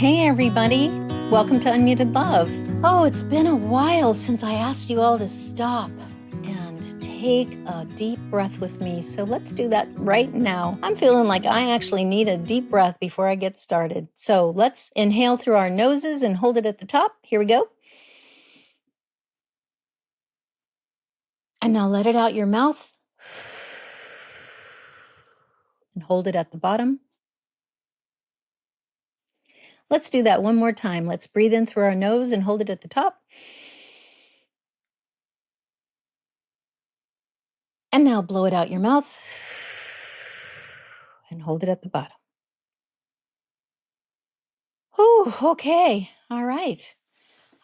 Hey everybody, welcome to Unmuted Love. Oh, it's been a while since I asked you all to stop and take a deep breath with me, so let's do that right now. I'm feeling like I actually need a deep breath before I get started. So let's inhale through our noses and hold it at the top. Here we go. And now let it out your mouth and hold it at the bottom. Let's do that one more time. Let's breathe in through our nose and hold it at the top. And now blow it out your mouth and hold it at the bottom. Whew, okay, all right.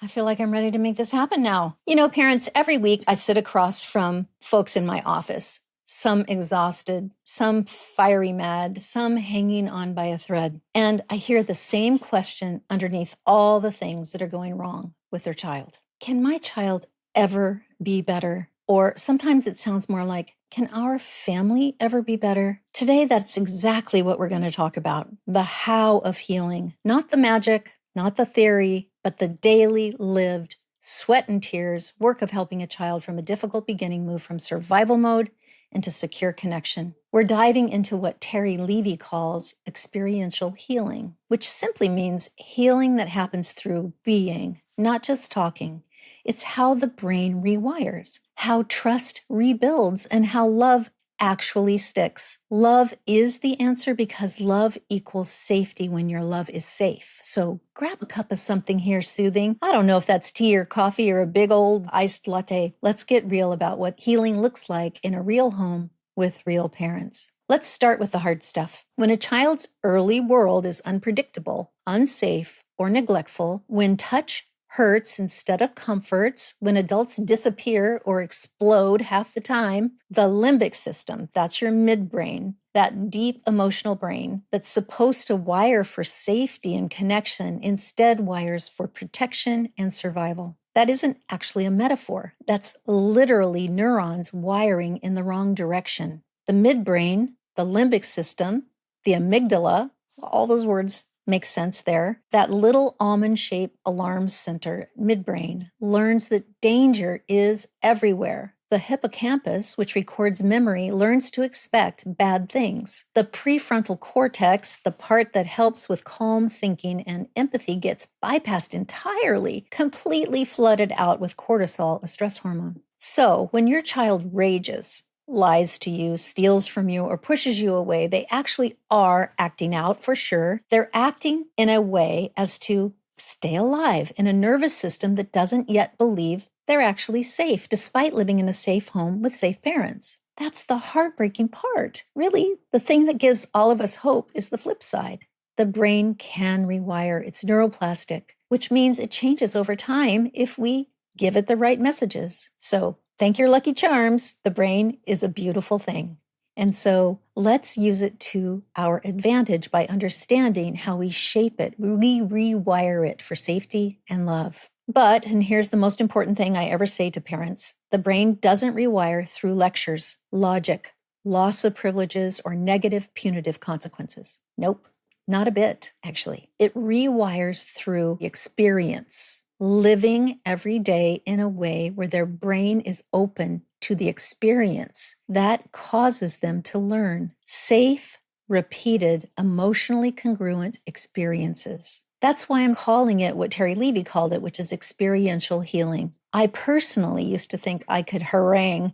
I feel like I'm ready to make this happen now. You know, parents, every week I sit across from folks in my office, some exhausted, some fiery mad, some hanging on by a thread. And I hear the same question underneath all the things that are going wrong with their child. Can my child ever be better? Or sometimes it sounds more like, can our family ever be better? Today, that's exactly what we're going to talk about. The how of healing, not the magic, not the theory, but the daily lived sweat and tears work of helping a child from a difficult beginning move from survival mode into secure connection. We're diving into what Terry Levy calls experiential healing, which simply means healing that happens through being, not just talking. It's how the brain rewires, how trust rebuilds, and how love actually sticks. Love is the answer because love equals safety when your love is safe. So grab a cup of something here soothing. I don't know if that's tea or coffee or a big old iced latte. Let's get real about what healing looks like in a real home with real parents. Let's start with the hard stuff. When a child's early world is unpredictable, unsafe, or neglectful, when touch hurts instead of comforts, when adults disappear or explode half the time, the limbic system, that's your midbrain, that deep emotional brain that's supposed to wire for safety and connection, instead wires for protection and survival. That isn't actually a metaphor. That's literally neurons wiring in the wrong direction. The midbrain, the limbic system, the amygdala, all those words make sense there. That little almond-shaped alarm center, midbrain, learns that danger is everywhere. The hippocampus, which records memory, learns to expect bad things. The prefrontal cortex, the part that helps with calm thinking and empathy, gets bypassed entirely, completely flooded out with cortisol, a stress hormone. So when your child rages, lies to you, steals from you, or pushes you away, they actually are acting out for sure. They're acting in a way as to stay alive in a nervous system that doesn't yet believe they're actually safe, despite living in a safe home with safe parents. That's the heartbreaking part. Really, the thing that gives all of us hope is the flip side. The brain can rewire. It's neuroplastic, which means it changes over time if we give it the right messages. So thank your lucky charms. The brain is a beautiful thing. And so let's use it to our advantage by understanding how we shape it. We rewire it for safety and love. But, and here's the most important thing I ever say to parents, the brain doesn't rewire through lectures, logic, loss of privileges, or negative punitive consequences. Nope, not a bit, actually. It rewires through experience. Living every day in a way where their brain is open to the experience that causes them to learn safe, repeated, emotionally congruent experiences. That's why I'm calling it what Terry Levy called it, which is experiential healing. I personally used to think I could harangue,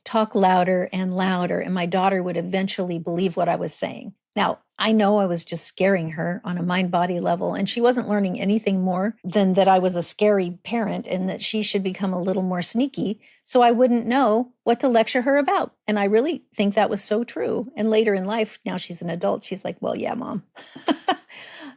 talk louder and louder, and my daughter would eventually believe what I was saying. Now, I know I was just scaring her on a mind-body level, and she wasn't learning anything more than that I was a scary parent and that she should become a little more sneaky so I wouldn't know what to lecture her about. And I really think that was so true. And later in life, now she's an adult, she's like, well, yeah, Mom.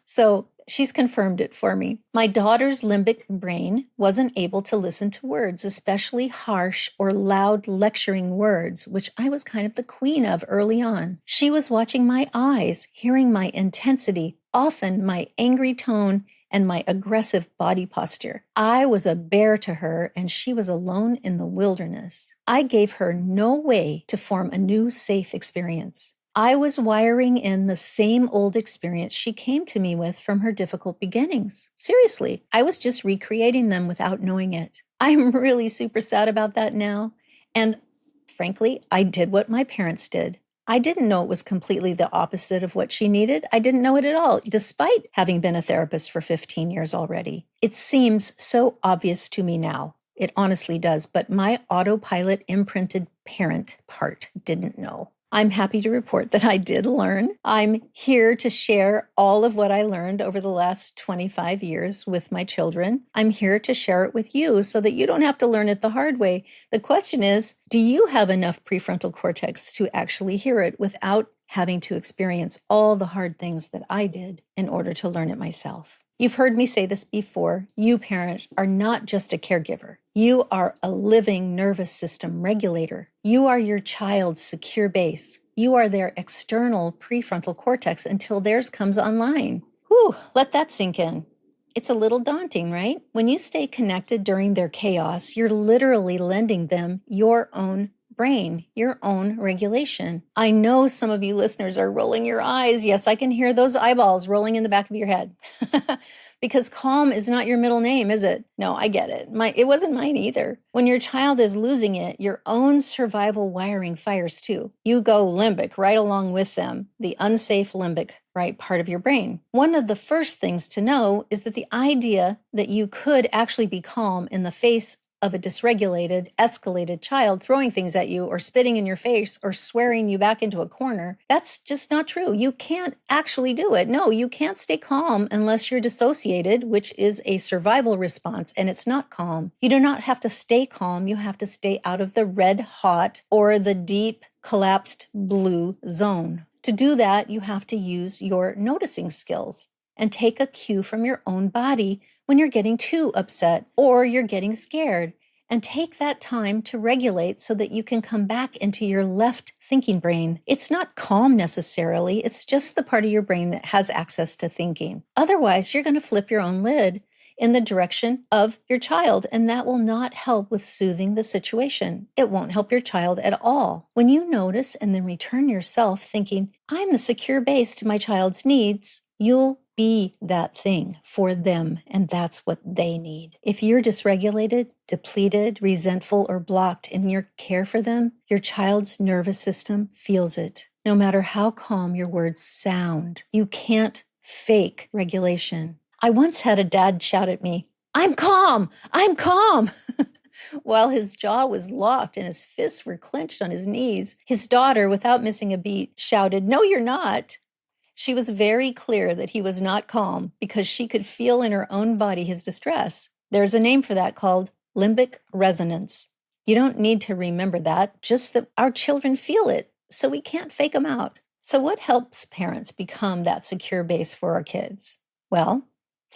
So she's confirmed it for me. My daughter's limbic brain wasn't able to listen to words, especially harsh or loud lecturing words, which I was kind of the queen of early on. She was watching my eyes, hearing my intensity, often my angry tone, and my aggressive body posture. I was a bear to her, and she was alone in the wilderness. I gave her no way to form a new safe experience. I was wiring in the same old experience she came to me with from her difficult beginnings. Seriously, I was just recreating them without knowing it. I'm really super sad about that now. And frankly, I did what my parents did. I didn't know it was completely the opposite of what she needed. I didn't know it at all, despite having been a therapist for 15 years already. It seems so obvious to me now. It honestly does, but my autopilot imprinted parent part didn't know. I'm happy to report that I did learn. I'm here to share all of what I learned over the last 25 years with my children. I'm here to share it with you so that you don't have to learn it the hard way. The question is, do you have enough prefrontal cortex to actually hear it without having to experience all the hard things that I did in order to learn it myself? You've heard me say this before. You, parent, are not just a caregiver. You are a living nervous system regulator. You are your child's secure base. You are their external prefrontal cortex until theirs comes online. Whew, let that sink in. It's a little daunting, right? When you stay connected during their chaos, you're literally lending them your own brain, your own regulation. I know some of you listeners are rolling your eyes. Yes, I can hear those eyeballs rolling in the back of your head. Because calm is not your middle name, is it? No, I get it. It wasn't mine either. When your child is losing it, your own survival wiring fires too. You go limbic right along with them, the unsafe limbic, right part of your brain. One of the first things to know is that the idea that you could actually be calm in the face of a dysregulated, escalated child throwing things at you or spitting in your face or swearing you back into a corner, that's just not true. You can't actually do it. No, you can't stay calm unless you're dissociated, which is a survival response, and it's not calm. You do not have to stay calm. You have to stay out of the red hot or the deep collapsed blue zone. To do that, you have to use your noticing skills and take a cue from your own body when you're getting too upset or you're getting scared, and take that time to regulate so that you can come back into your left thinking brain. It's not calm necessarily, it's just the part of your brain that has access to thinking. Otherwise, you're going to flip your own lid in the direction of your child, and that will not help with soothing the situation. It won't help your child at all. When you notice and then return yourself thinking, I'm the secure base to my child's needs, you'll be that thing for them, and that's what they need. If you're dysregulated, depleted, resentful, or blocked in your care for them, your child's nervous system feels it. No matter how calm your words sound, you can't fake regulation. I once had a dad shout at me, I'm calm, I'm calm. While his jaw was locked and his fists were clenched on his knees, his daughter, without missing a beat, shouted, No, you're not. She was very clear that he was not calm because she could feel in her own body his distress. There's a name for that called limbic resonance. You don't need to remember that, just that our children feel it, so we can't fake them out. So what helps parents become that secure base for our kids? Well,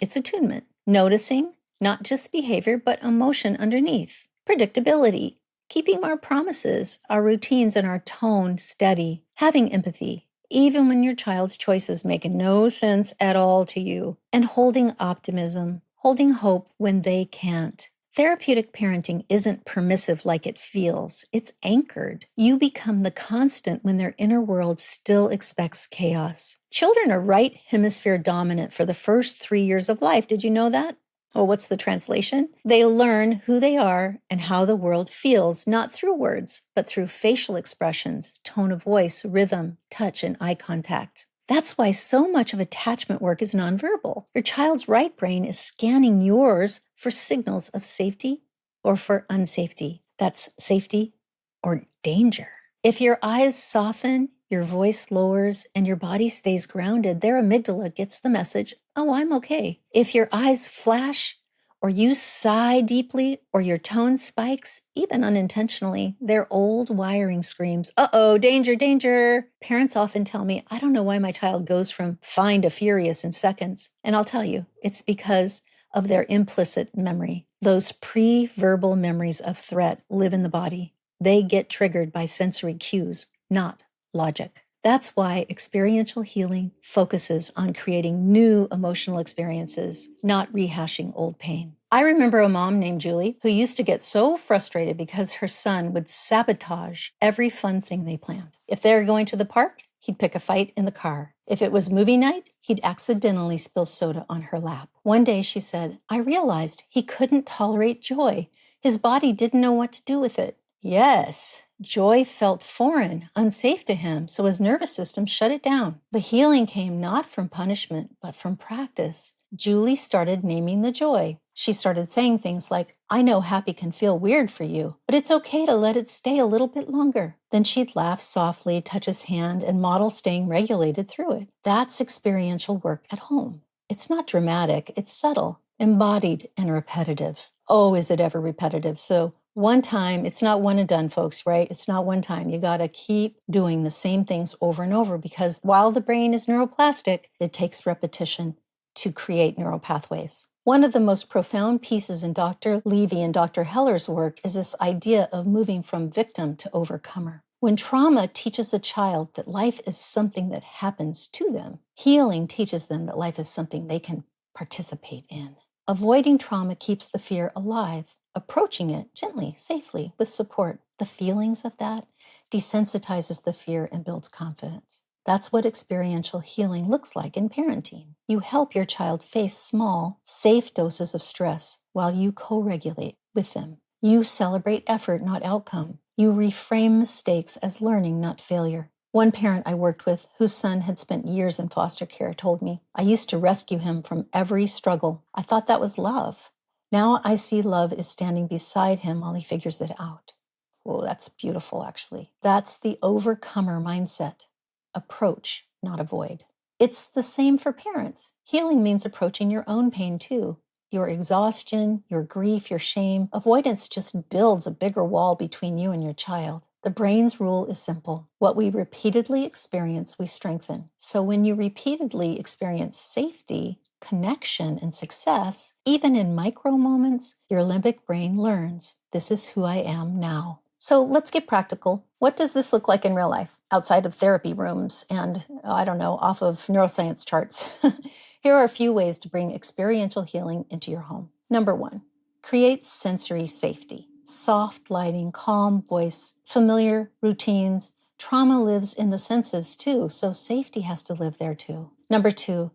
it's attunement, noticing not just behavior, but emotion underneath, predictability, keeping our promises, our routines, and our tone steady, having empathy, even when your child's choices make no sense at all to you, and holding optimism, holding hope when they can't. Therapeutic parenting isn't permissive like it feels. It's anchored. You become the constant when their inner world still expects chaos. Children are right hemisphere dominant for the first 3 years of life. Did you know that? Well, what's the translation? They learn who they are and how the world feels, not through words, but through facial expressions, tone of voice, rhythm, touch, and eye contact. That's why so much of attachment work is nonverbal. Your child's right brain is scanning yours for signals of safety or for unsafety. That's safety or danger. If your eyes soften, your voice lowers, and your body stays grounded, their amygdala gets the message, oh, I'm okay. If your eyes flash, or you sigh deeply, or your tone spikes, even unintentionally, their old wiring screams, uh-oh, danger, danger. Parents often tell me, I don't know why my child goes from fine to furious in seconds. And I'll tell you, it's because of their implicit memory. Those pre-verbal memories of threat live in the body. They get triggered by sensory cues, not logic. That's why experiential healing focuses on creating new emotional experiences, not rehashing old pain. I remember a mom named Julie who used to get so frustrated because her son would sabotage every fun thing they planned. If they're going to the park, he'd pick a fight in the car. If it was movie night, he'd accidentally spill soda on her lap. One day she said, I realized he couldn't tolerate joy. His body didn't know what to do with it. Yes, joy felt foreign, unsafe to him, so his nervous system shut it down. The healing came not from punishment, but from practice. Julie started naming the joy. She started saying things like, I know happy can feel weird for you, but it's okay to let it stay a little bit longer. Then she'd laugh softly, touch his hand, and model staying regulated through it. That's experiential work at home. It's not dramatic, it's subtle, embodied, and repetitive. Oh, is it ever repetitive? So one time, it's not one and done, folks, right? It's not one time. You got to keep doing the same things over and over because while the brain is neuroplastic, it takes repetition to create neural pathways. One of the most profound pieces in Dr. Levy and Dr. Heller's work is this idea of moving from victim to overcomer. When trauma teaches a child that life is something that happens to them, healing teaches them that life is something they can participate in. Avoiding trauma keeps the fear alive. Approaching it gently, safely, with support, the feelings of that desensitizes the fear and builds confidence. That's what experiential healing looks like in parenting. You help your child face small, safe doses of stress while you co-regulate with them. You celebrate effort, not outcome. You reframe mistakes as learning, not failure. One parent I worked with, whose son had spent years in foster care, told me, I used to rescue him from every struggle. I thought that was love. Now I see love is standing beside him while he figures it out. Whoa, that's beautiful, actually. That's the overcomer mindset. Approach, not avoid. It's the same for parents. Healing means approaching your own pain too. Your exhaustion, your grief, your shame. Avoidance just builds a bigger wall between you and your child. The brain's rule is simple. What we repeatedly experience, we strengthen. So when you repeatedly experience safety, connection, and success, even in micro moments, your limbic brain learns, this is who I am now. So let's get practical. What does this look like in real life, outside of therapy rooms and, I don't know, off of neuroscience charts? Here are a few ways to bring experiential healing into your home. Number 1, create sensory safety. Soft lighting, calm voice, familiar routines. Trauma lives in the senses too, so safety has to live there too. Number 2,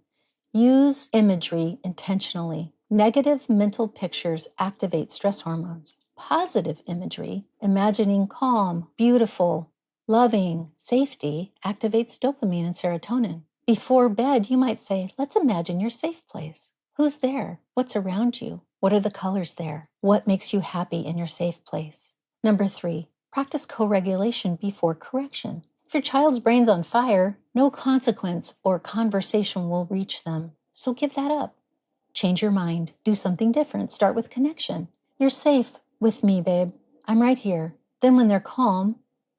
use imagery intentionally. Negative mental pictures activate stress hormones. Positive imagery, imagining calm, beautiful, loving, safety, activates dopamine and serotonin. Before bed, you might say, let's imagine your safe place. Who's there? What's around you? What are the colors there? What makes you happy in your safe place? Number 3, practice co-regulation before correction. If your child's brain's on fire, no consequence or conversation will reach them. So give that up. Change your mind. Do something different. Start with connection. You're safe with me, babe. I'm right here. Then when they're calm,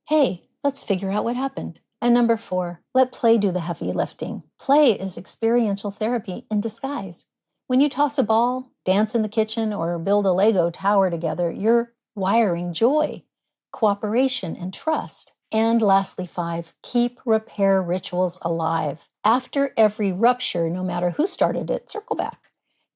hey, let's figure out what happened. And number 4, let play do the heavy lifting. Play is experiential therapy in disguise. When you toss a ball, dance in the kitchen, or build a Lego tower together, you're wiring joy, cooperation, and trust. And lastly, 5, keep repair rituals alive. After every rupture, no matter who started it, circle back.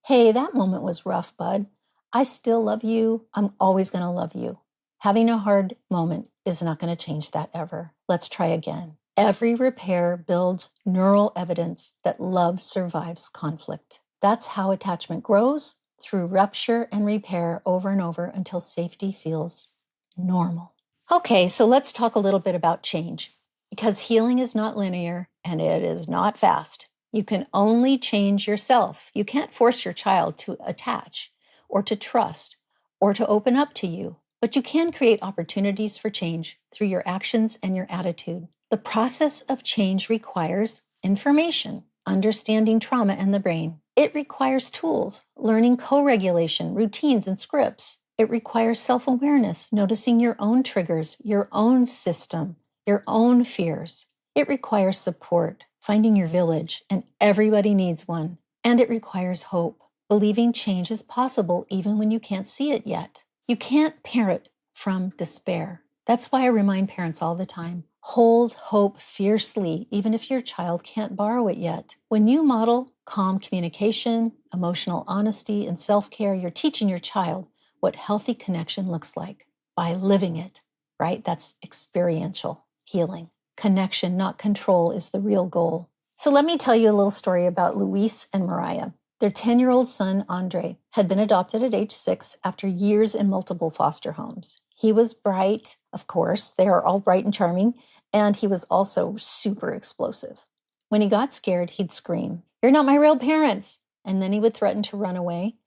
Hey, that moment was rough, bud. I still love you. I'm always going to love you. Having a hard moment is not going to change that ever. Let's try again. Every repair builds neural evidence that love survives conflict. That's how attachment grows, through rupture and repair over and over until safety feels normal. Okay, so let's talk a little bit about change, because healing is not linear and it is not fast. You can only change yourself. You can't force your child to attach or to trust or to open up to you, but you can create opportunities for change through your actions and your attitude. The process of change requires information, understanding trauma and the brain. It requires tools, learning co-regulation, routines, and scripts. It requires self-awareness, noticing your own triggers, your own system, your own fears. It requires support, finding your village, and everybody needs one. And it requires hope, believing change is possible even when you can't see it yet. You can't parent from despair. That's why I remind parents all the time, hold hope fiercely, even if your child can't borrow it yet. When you model calm communication, emotional honesty, and self-care, you're teaching your child what healthy connection looks like by living it, right? That's experiential healing. Connection, not control, is the real goal. So let me tell you a little story about Luis and Mariah. Their 10-year-old son, Andre, had been adopted at age 6 after years in multiple foster homes. He was bright, of course, they are all bright and charming, and he was also super explosive. When he got scared, he'd scream, "You're not my real parents!" And then he would threaten to run away.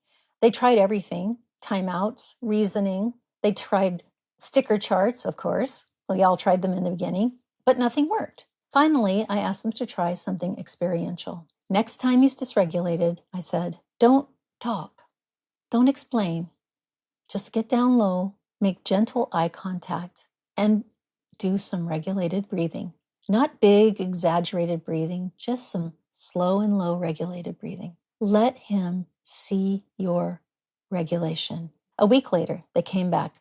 They tried everything, timeouts, reasoning. They tried sticker charts, of course. We all tried them in the beginning, but nothing worked. Finally, I asked them to try something experiential. Next time he's dysregulated, I said, don't talk, don't explain. Just get down low, make gentle eye contact, and do some regulated breathing. Not big, exaggerated breathing, just some slow and low regulated breathing. Let him see your regulation. A week later, they came back.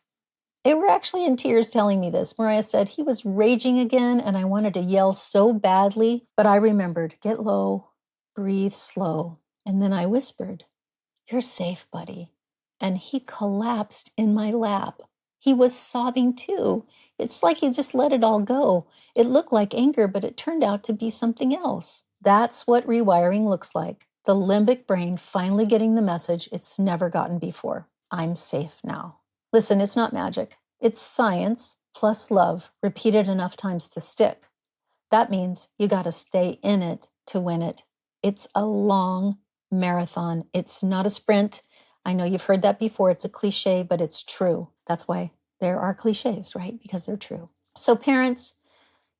They were actually in tears telling me this. Mariah said, he was raging again, and I wanted to yell so badly, but I remembered, get low, breathe slow. And then I whispered, "You're safe, buddy." And he collapsed in my lap. He was sobbing too. It's like he just let it all go. It looked like anger, but it turned out to be something else. That's what rewiring looks like. The limbic brain finally getting the message it's never gotten before. I'm safe now. Listen, it's not magic. It's science plus love, repeated enough times to stick. That means you got to stay in it to win it. It's a long marathon. It's not a sprint. I know you've heard that before. It's a cliche, but it's true. That's why there are cliches, right? Because they're true. So parents,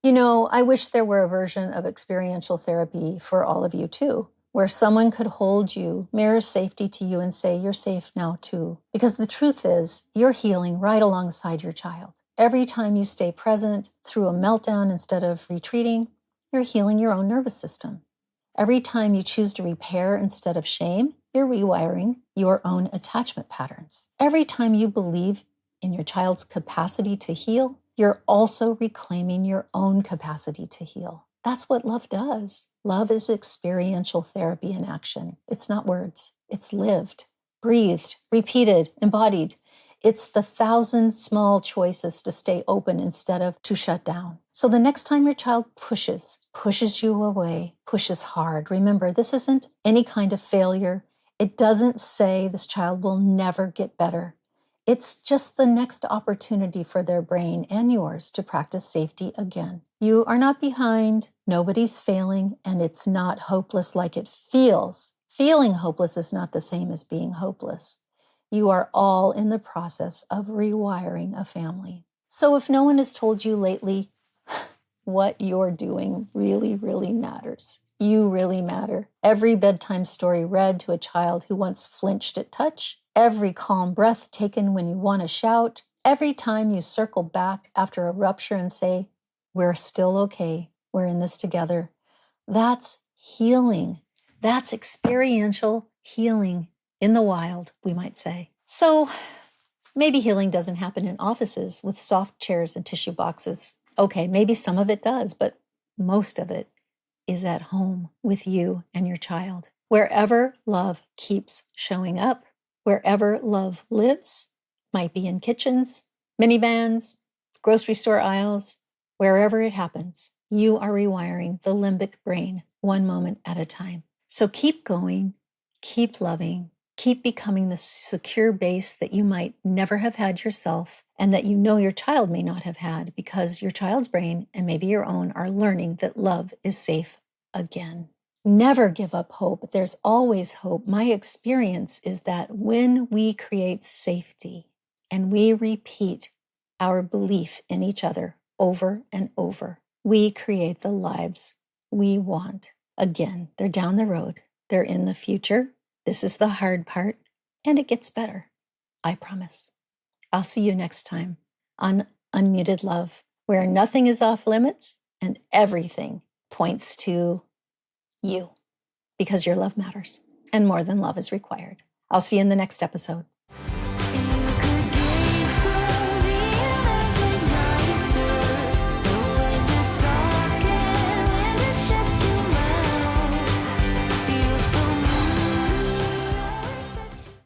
I wish there were a version of experiential therapy for all of you too, where someone could hold you, mirror safety to you and say, you're safe now too. Because the truth is, you're healing right alongside your child. Every time you stay present through a meltdown instead of retreating, you're healing your own nervous system. Every time you choose to repair instead of shame, you're rewiring your own attachment patterns. Every time you believe in your child's capacity to heal, you're also reclaiming your own capacity to heal. That's what love does. Love is experiential therapy in action. It's not words. It's lived, breathed, repeated, embodied. It's the 1,000 small choices to stay open instead of to shut down. So the next time your child pushes you away, pushes hard, remember, this isn't any kind of failure. It doesn't say this child will never get better. It's just the next opportunity for their brain and yours to practice safety again. You are not behind, nobody's failing, and it's not hopeless like it feels. Feeling hopeless is not the same as being hopeless. You are all in the process of rewiring a family. So if no one has told you lately, what you're doing really, really matters. You really matter. Every bedtime story read to a child who once flinched at touch, every calm breath taken when you want to shout, every time you circle back after a rupture and say, we're still okay, we're in this together. That's healing. That's experiential healing in the wild, we might say. So maybe healing doesn't happen in offices with soft chairs and tissue boxes. Okay, maybe some of it does, but most of it is at home with you and your child. Wherever love keeps showing up, wherever love lives, might be in kitchens, minivans, grocery store aisles, wherever it happens, you are rewiring the limbic brain one moment at a time. So keep going, keep loving, keep becoming the secure base that you might never have had yourself and that you know your child may not have had because your child's brain and maybe your own are learning that love is safe again. Never give up hope. There's always hope. My experience is that when we create safety and we repeat our belief in each other over and over, we create the lives we want. Again, they're down the road. They're in the future. This is the hard part, and it gets better. I promise. I'll see you next time on Unmuted Love, where nothing is off limits and everything points to you, because your love matters and more than love is required. I'll see you in the next episode.